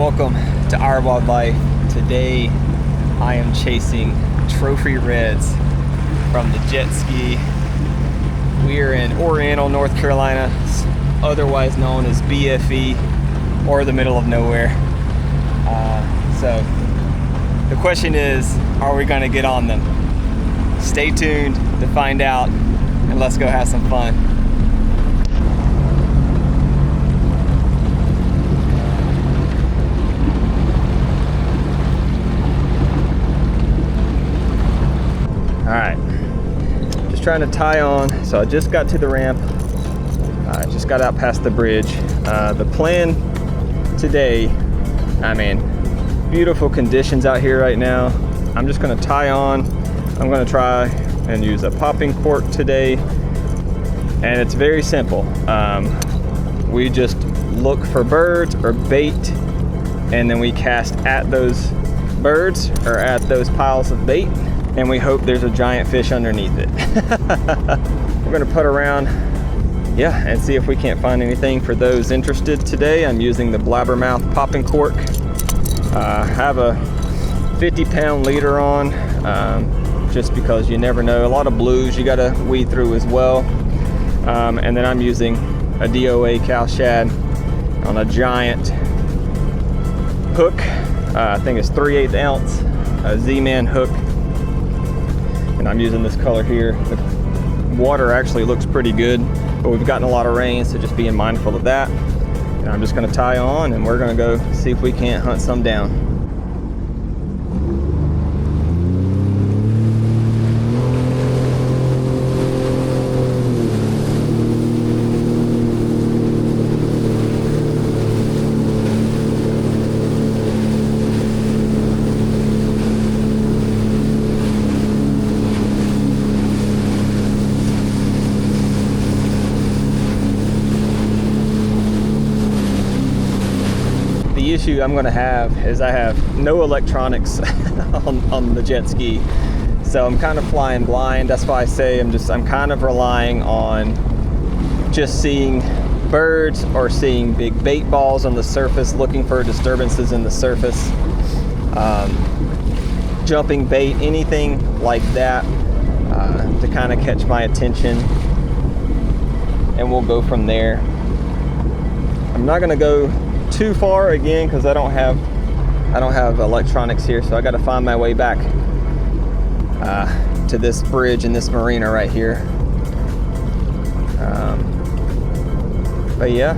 Welcome to Our Wildlife. Today I am chasing trophy reds from the Jetski. We are in Oriental, North Carolina, otherwise known as BFE, or the middle of nowhere. So the question is, are we going to get on them? Stay tuned to find out, and let's go have some fun. All right, just trying to tie on. So I just got to the ramp. I just got out past the bridge. The plan today, beautiful conditions out here right now. I'm just gonna tie on. I'm gonna try and use a popping cork today. And it's very simple. We just look for birds or bait, and then we cast at those birds or at those piles of bait, and we hope there's a giant fish underneath it. We're gonna put around, and see if we can't find anything for those interested today. I'm using the blabbermouth popping cork. I have a 50-pound leader on, just because you never know. A lot of blues you gotta weed through as well. And then I'm using a DOA cow shad on a giant hook. I think it's 3/8 ounce, a Z-Man hook. And I'm using this color here. The water actually looks pretty good, but we've gotten a lot of rain, so just being mindful of that. And I'm just gonna tie on, and we're gonna go see if we can't hunt some down. The issue I'm going to have is I have no electronics on the jet ski, so I'm kind of flying blind. That's why I say I'm kind of relying on just seeing birds or seeing big bait balls on the surface, looking for disturbances in the surface, jumping bait, anything like that to kind of catch my attention, and we'll go from there. I'm not going to go too far again because I don't have electronics here, so I got to find my way back to this bridge in this marina right here. But yeah,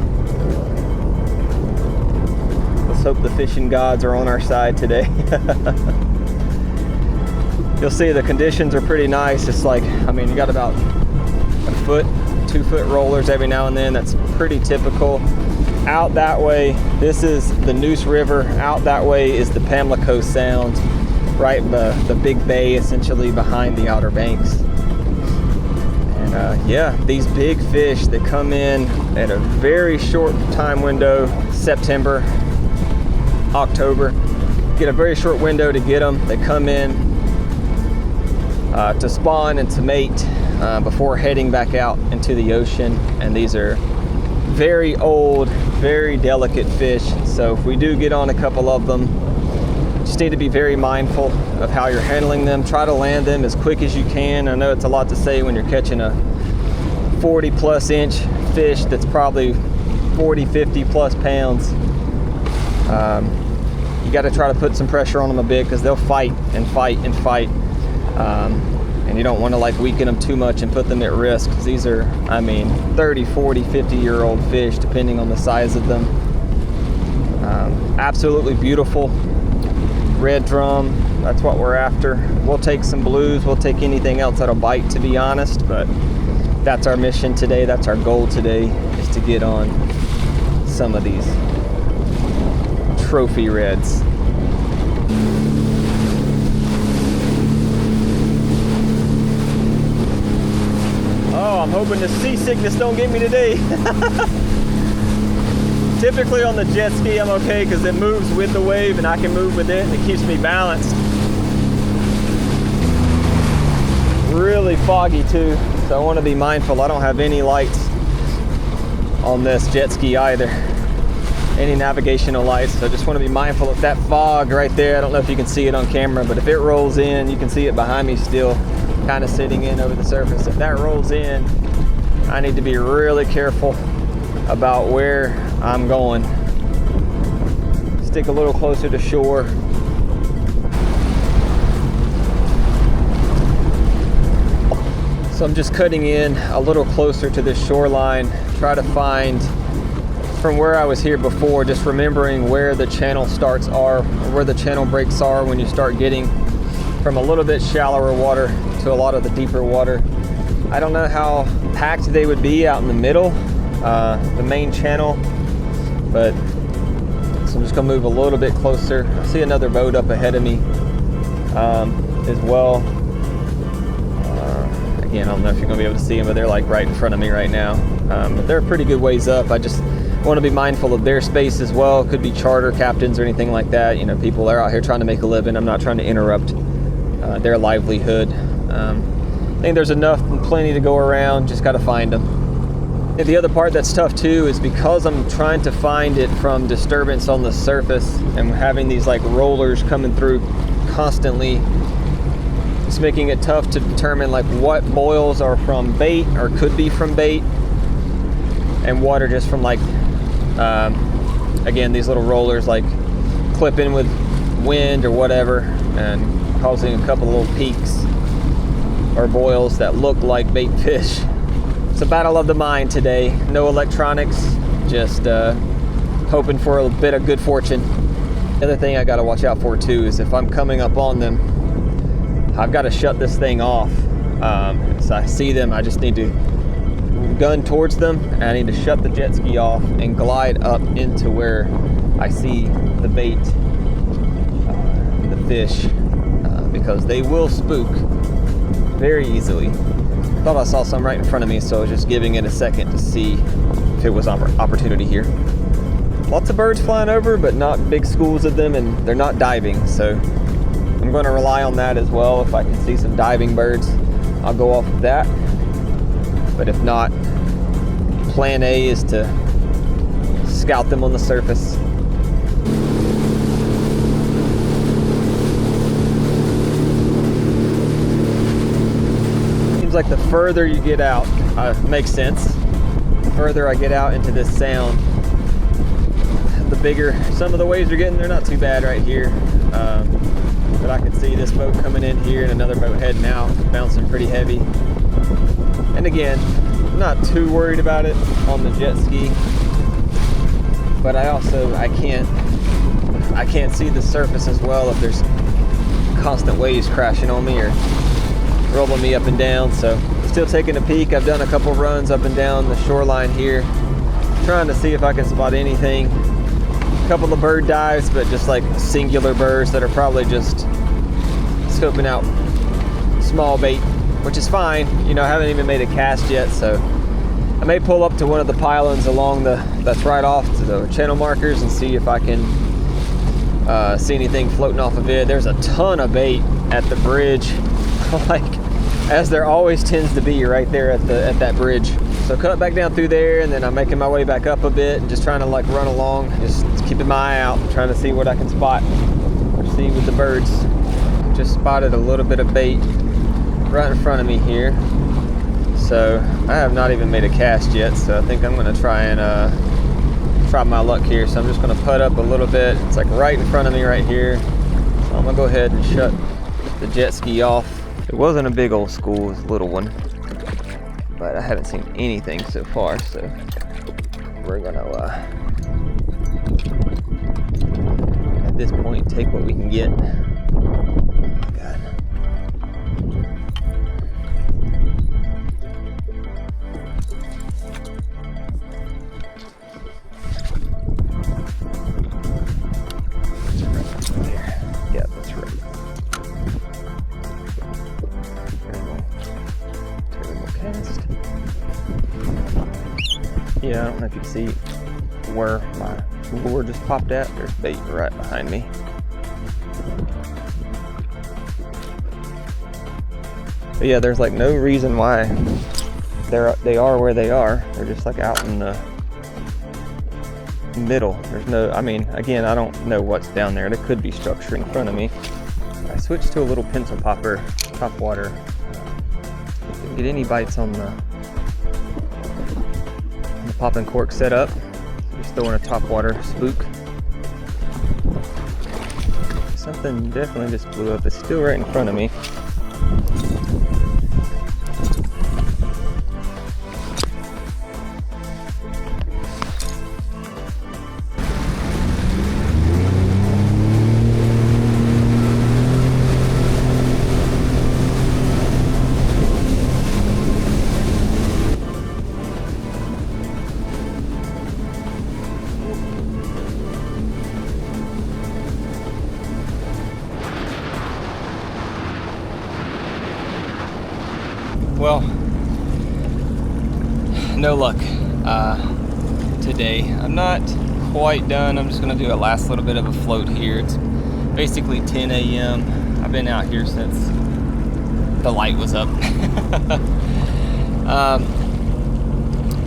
let's hope the fishing gods are on our side today. You'll see the conditions are pretty nice. It's like, you got about a foot, 2 foot rollers every now and then. That's pretty typical. Out that way, this is the Neuse River. Out that way is the Pamlico Sound, right the big bay essentially behind the Outer Banks. And these big fish, they come in at a very short time window, September, October. Get a very short window to get them. They come in to spawn and to mate before heading back out into the ocean. And these are very old, very delicate fish. So if we do get on a couple of them, just need to be very mindful of how you're handling them. Try to land them as quick as you can. I know it's a lot to say when you're catching a 40 plus inch fish that's probably 40, 50 plus pounds. You got to try to put some pressure on them a bit because they'll fight and fight and fight. And you don't want to weaken them too much and put them at risk, because these are 30, 40, 50-year-old fish depending on the size of them. Absolutely beautiful red drum, that's what we're after. We'll take some blues, we'll take anything else that'll bite, to be honest, but that's our mission today, that's our goal today, is to get on some of these trophy reds. Oh, I'm hoping the seasickness don't get me today. Typically on the jet ski I'm okay because it moves with the wave and I can move with it and it keeps me balanced. Really foggy too, so I want to be mindful. I don't have any lights on this jet ski either. any navigational lights. So I just want to be mindful of that fog right there. I don't know if you can see it on camera, but if it rolls in, you can see it behind me still kind of sitting in over the surface. If that rolls in, I need to be really careful about where I'm going. Stick a little closer to shore. So I'm just cutting in a little closer to this shoreline, try to find from where I was here before, just remembering where the channel starts are, or where the channel breaks are when you start getting from a little bit shallower water to a lot of the deeper water. I don't know how packed they would be out in the middle, the main channel, but so I'm just gonna move a little bit closer. I see another boat up ahead of me as well. Again, I don't know if you're gonna be able to see them, but they're like right in front of me right now. But they're a pretty good ways up. I just want to be mindful of their space as well. Could be charter captains or anything like that. You know, people are out here trying to make a living. I'm not trying to interrupt their livelihood. I think there's enough and plenty to go around. Just got to find them. And the other part that's tough too is because I'm trying to find it from disturbance on the surface and having these like rollers coming through constantly. It's making it tough to determine like what boils are from bait or could be from bait and what are just from like again, these little rollers like clipping with wind or whatever and causing a couple of little peaks or boils that look like bait fish. It's a battle of the mind today. No electronics, just hoping for a bit of good fortune. The other thing I got to watch out for too is if I'm coming up on them, I've got to shut this thing off. So I see them, I just need to gun towards them, and I need to shut the jet ski off and glide up into where I see the bait, the fish, because they will spook very easily. Thought I saw some right in front of me, so I was just giving it a second to see if it was opportunity here. Lots of birds flying over, but not big schools of them, and they're not diving, so I'm going to rely on that as well. If I can see some diving birds, I'll go off of that. But if not, plan A is to scout them on the surface. Seems like the further you get out, makes sense. The further I get out into this sound, the bigger some of the waves are getting. They're not too bad right here. But I can see this boat coming in here and another boat heading out, bouncing pretty heavy. And again, I'm not too worried about it on the jet ski, but I can't see the surface as well if there's constant waves crashing on me or rolling me up and down. So still taking a peek. I've done a couple runs up and down the shoreline here, trying to see if I can spot anything. A couple of bird dives, but just like singular birds that are probably just scoping out small bait, which is fine. You know, I haven't even made a cast yet, so I may pull up to one of the pylons along that's right off to the channel markers and see if I can see anything floating off of it. There's a ton of bait at the bridge, like as there always tends to be right there at that bridge. So cut back down through there, and then I'm making my way back up a bit and just trying to like run along, just keeping my eye out, trying to see what I can spot or see with the birds. Just spotted a little bit of bait right in front of me here. So I have not even made a cast yet, so I think I'm gonna try and try my luck here. So I'm just gonna putt up a little bit. It's like right in front of me right here. So I'm gonna go ahead and shut the jet ski off. It wasn't a big old school, it was a little one, but I haven't seen anything so far, so we're gonna at this point take what we can get. Oh God. Yeah, that's right. Cast. Yeah, I don't know if you can see where my lure just popped at. There's bait right behind me. But yeah, there's like no reason why they are where they are. They're just like out in the middle. There's no, I mean, again, I don't know what's down there. There could be structure in front of me. I switched to a little pencil popper, top water. Didn't get any bites on the popping cork setup. Just throwing a top water spook. Something definitely just blew up. It's still right in front of me. Well, no luck today. I'm not quite done. I'm just gonna do a last little bit of a float here. It's basically 10 a.m. I've been out here since the light was up.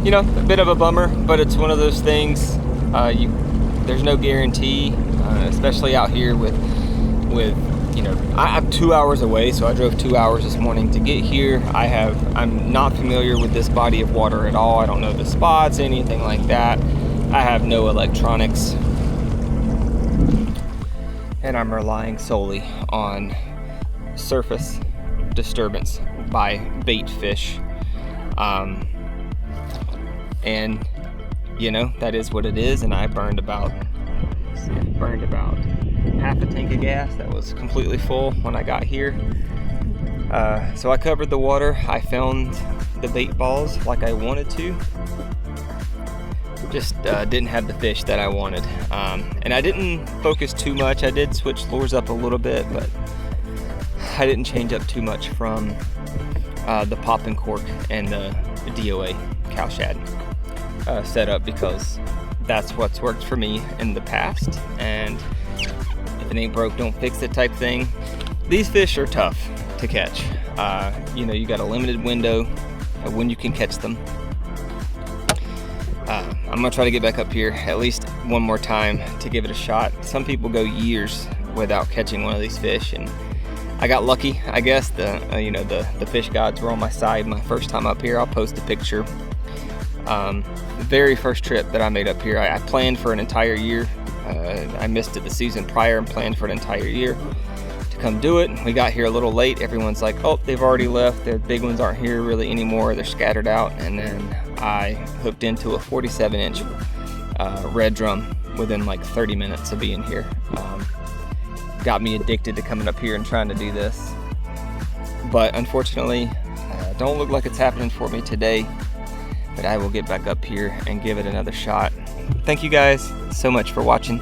You know, a bit of a bummer, but it's one of those things. There's no guarantee, especially out here with you know, I'm 2 hours away, so I drove 2 hours this morning to get here. I'm not familiar with this body of water at all. I don't know the spots, anything like that. I have no electronics, and I'm relying solely on surface disturbance by bait fish. And you know, that is what it is. And I burned about half a tank of gas that was completely full when I got here. So I covered the water. I found the bait balls like I wanted to. Just didn't have the fish that I wanted. And I didn't focus too much. I did switch lures up a little bit, but I didn't change up too much from the pop and cork and the DOA cow shad setup, because that's what's worked for me in the past. And if it ain't broke, don't fix it type thing. These fish are tough to catch. You know, you got a limited window of when you can catch them. I'm gonna try to get back up here at least one more time to give it a shot. Some people go years without catching one of these fish, and I got lucky, I guess. You know, the fish gods were on my side my first time up here. I'll post a picture. The very first trip that I made up here, I planned for an entire year. I missed it the season prior and planned for an entire year to come do it. We got here a little late. Everyone's like, oh, they've already left. The big ones aren't here really anymore. They're scattered out. And then I hooked into a 47-inch red drum within like 30 minutes of being here. Got me addicted to coming up here and trying to do this. But unfortunately, don't look like it's happening for me today. But I will get back up here and give it another shot. Thank you guys so much for watching.